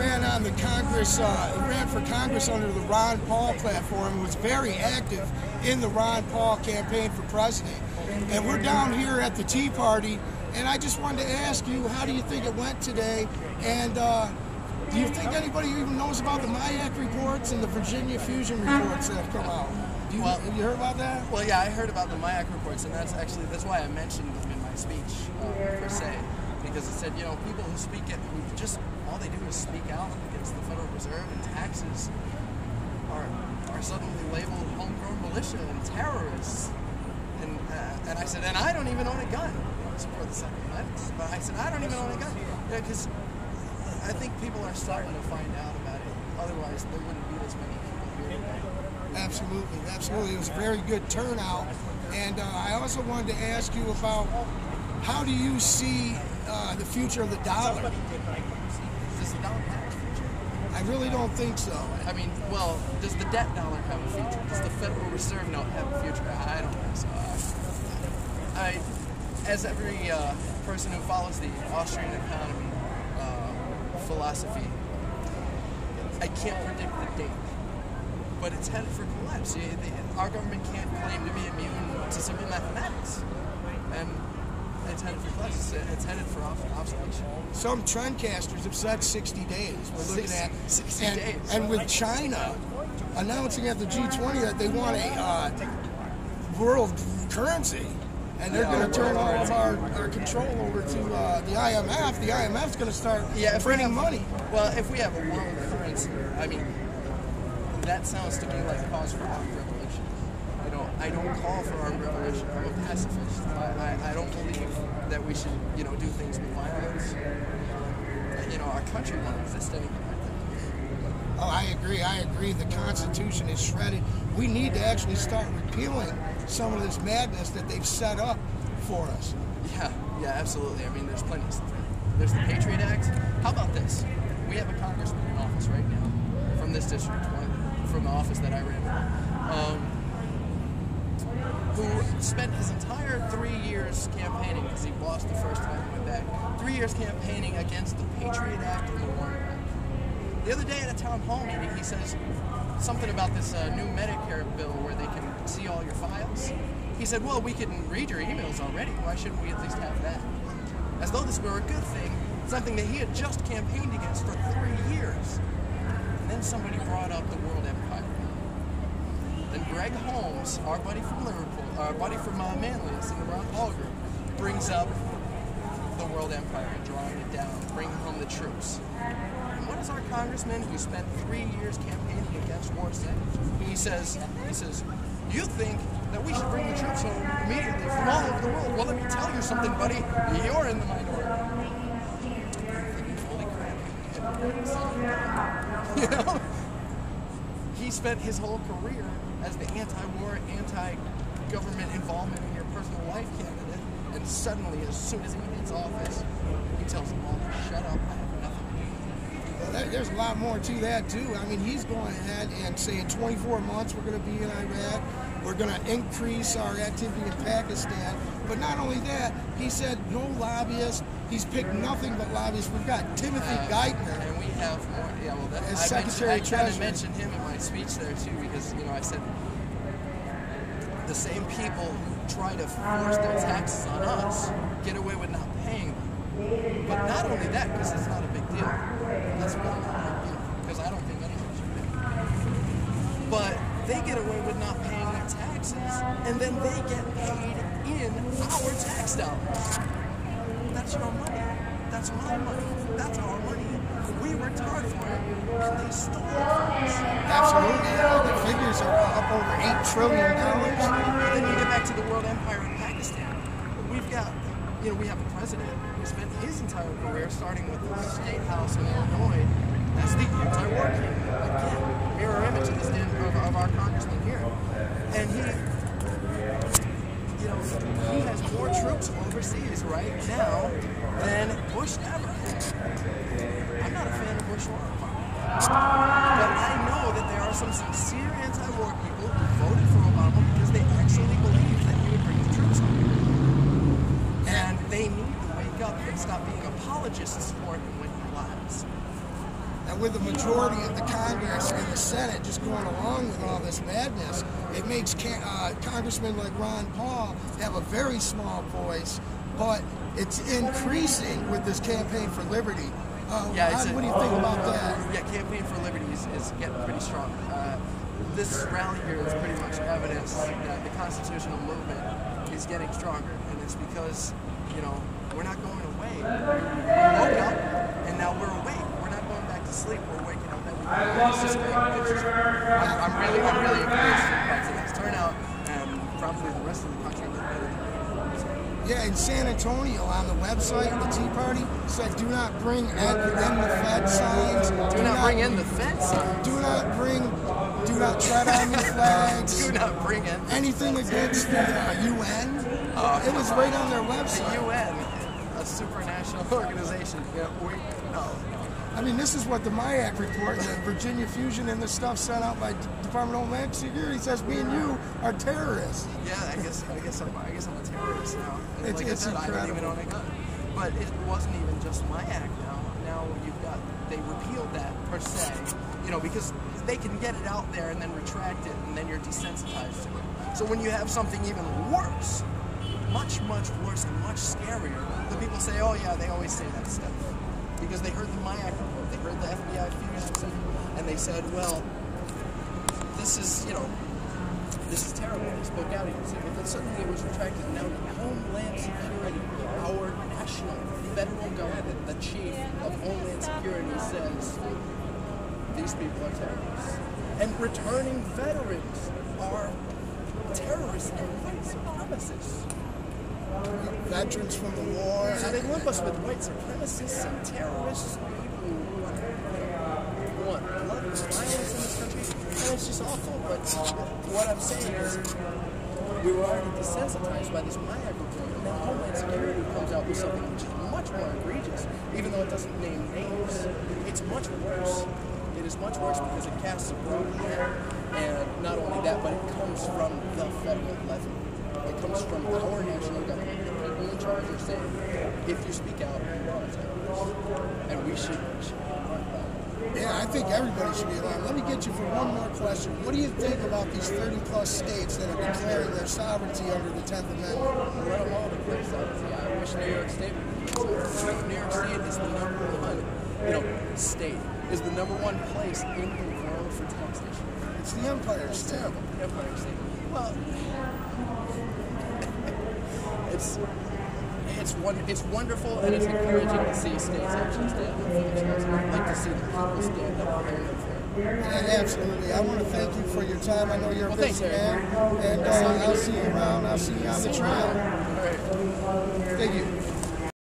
ran on the Congress, he ran for Congress under the Ron Paul platform and was very active in the Ron Paul campaign for president. And we're down here at the Tea Party, and I just wanted to ask you, how do you think it went today? And do you think anybody even knows about the MIAC reports and the Virginia fusion reports that have come out? Have you heard about that? Well, yeah, I heard about the MIAC reports, and that's why I mentioned them in my speech, per se. Because it said, you know, people who speak it, who just, all they do is speak out against the Federal Reserve and taxes are suddenly labeled homegrown militia and terrorists. And I said, and I don't even own a gun. I support the Second Amendment, but I said, I don't even own a gun. Because I think people are starting to find out about it. Otherwise, there wouldn't be this many people here today. Absolutely, absolutely. It was a very good turnout. And I also wanted to ask you about, how do you see the future of the dollar? Does the dollar have a future? I really don't think so. I mean, well, does the debt dollar have a future? Does the Federal Reserve note have a future? I don't think so. As every person who follows the Austrian economy philosophy, I can't predict the date, but it's headed for collapse. Our government can't claim to be immune to simple mathematics, and it's headed for collapse. It's headed for obsolescence. Some trendcasters have said 60 days. We're looking at 60 days. And with China announcing at the G20 that they want a world currency, and they're going to turn all of our control over to the IMF. The IMF's going to start printing money. Well, if we have a world currency, I mean, that sounds to me like cause for armed revolution. You know, I don't call for armed revolution. I'm a pacifist. I don't believe that we should, you know, do things with violence. You know, our country won't exist anymore. Oh, I agree. I agree. The Constitution is shredded. We need to actually start repealing some of this madness that they've set up for us. Yeah, absolutely. I mean, there's plenty of stuff. There's the Patriot Act. How about this? We have a congressman in office right now from this district, from the office that I ran, who spent his entire 3 years campaigning, because he lost the first time he went back, 3 years campaigning against the Patriot Act and the Warren Act. The other day at a town hall meeting, he says something about this new Medicare bill where they can see all your files. He said, well, we can read your emails already. Why shouldn't we at least have that? As though this were a good thing, something that he had just campaigned against for 3 years. And then somebody brought up the World Empire. Then Greg Holmes, our buddy from Liverpool, our buddy from Manlius in the Ron Paul group, brings up the World Empire and drawing it down, bringing home the troops. And what does our congressman, who spent 3 years campaigning against war, say? He says, you think that we should bring the troops home immediately from all over the world? Well, let me tell you something, buddy. You're in the minority. Holy crap. You know? He spent his whole career as the anti-war, anti-government involvement in your personal life candidate, and suddenly, as soon as he gets office, he tells them all to shut up. I have nothing to do. Well, there's a lot more to that, too. I mean, he's going ahead and saying 24 months we're going to be in Iraq. We're going to increase our activity in Pakistan. But not only that, he said no lobbyists. He's picked nothing but lobbyists. We've got Timothy Geithner. And we have more. Yeah, well, that, as Secretary Treasury. I kind of mentioned him in my speech there, too, because, you know, I said the same people who try to force their taxes on us get away with not paying them. But not only that, because it's not a big deal. That's really not a big deal, because I don't think anyone should pay. But they get away with not paying their taxes, and then they get paid in our tax dollars. That's your money. That's my money. That's our money. We worked hard for it, and they stole it from us. Absolutely. The figures are up over $8 trillion. And then you get back to the World Empire in Pakistan. We've got, you know, we have a president who spent his entire career starting with the State House in Illinois as the anti-war king. Again, mirror image of our congressman here. And he, you know, he has more troops overseas right now than Bush ever had. I'm not a fan of Bush or Obama. But I know that there are some sincere anti-war people who voted for Obama because they actually believed that he would bring the troops home. And they need to wake up and stop being apologists for him when he lies. and with the majority of the Congress and the Senate just going along with all this madness, it makes congressmen like Ron Paul have a very small voice, but it's increasing with this Campaign for Liberty. What do you think about that? Yeah, Campaign for Liberty is getting pretty strong. This rally here is pretty much evidence that the constitutional movement is getting stronger, and it's because, you know, we're not going away. We woke up, and now we're awake. We're not going back to sleep. We're waking up every day. It's just great. I'm really encouraged by today's turnout, and probably the rest of the country did better than Yeah, in San Antonio, on the website, the Tea Party said, "Do not bring in the Fed signs. Do not bring in the Fed signs. Do not tread on the flags. Do not bring in anything against the UN." It was right on their website. The UN, a supranational organization. Yeah, no. I mean, this is what the MIAC Report and the Virginia Fusion and the stuff sent out by Department of Homeland Security says me and you are terrorists. Yeah, I guess I'm a terrorist now. And like I said, incredible. I don't even own a gun. But it wasn't even just MIAC now. Now they repealed that per se, you know, because they can get it out there and then retract it, and then you're desensitized to it. So when you have something even worse, much worse and much scarier, the people say, oh yeah, they always say that stuff. Because they heard the MIAC report, they heard the FBI Fusion Center, and they said, well, this is, you know, this is terrible. They spoke out against it, but then suddenly it was retracted. Now, Homeland Security, our national federal government, the chief of Homeland Security says these people are terrorists. And returning veterans are terrorists and white supremacists. Veterans from the war. So they lump us with white supremacists and terrorists, people who want blood and violence in this country, and it's just awful. But what I'm saying is, we were already desensitized by this MIAC report, and then Homeland Security comes out with something which is much more egregious, even though it doesn't name names. It's much worse. It is much worse because it casts a broad net, and not only that, but it comes from the federal level. It comes from our national government. The people in charge are saying, if you speak out, you are a terrorist. And we should be alarmed by it. Yeah, I think everybody should be alarmed. Let me get you for one more question. What do you think about these 30-plus states that are declaring their sovereignty under the 10th Amendment? Let them all declare sovereignty. I wish New York State would declare sovereignty. New York State is the number one, state, is the number one place in the world for taxation. It's the Empire It's State. terrible. The Empire State. Well, it's wonderful, and it's encouraging to see states actually stand up for themselves. And I'd like to see the people stand up for them. Yeah, absolutely. I want to thank you for your time. I know you're a busy man, and I'll see you around. I'll see you on the trail. All right. Thank you.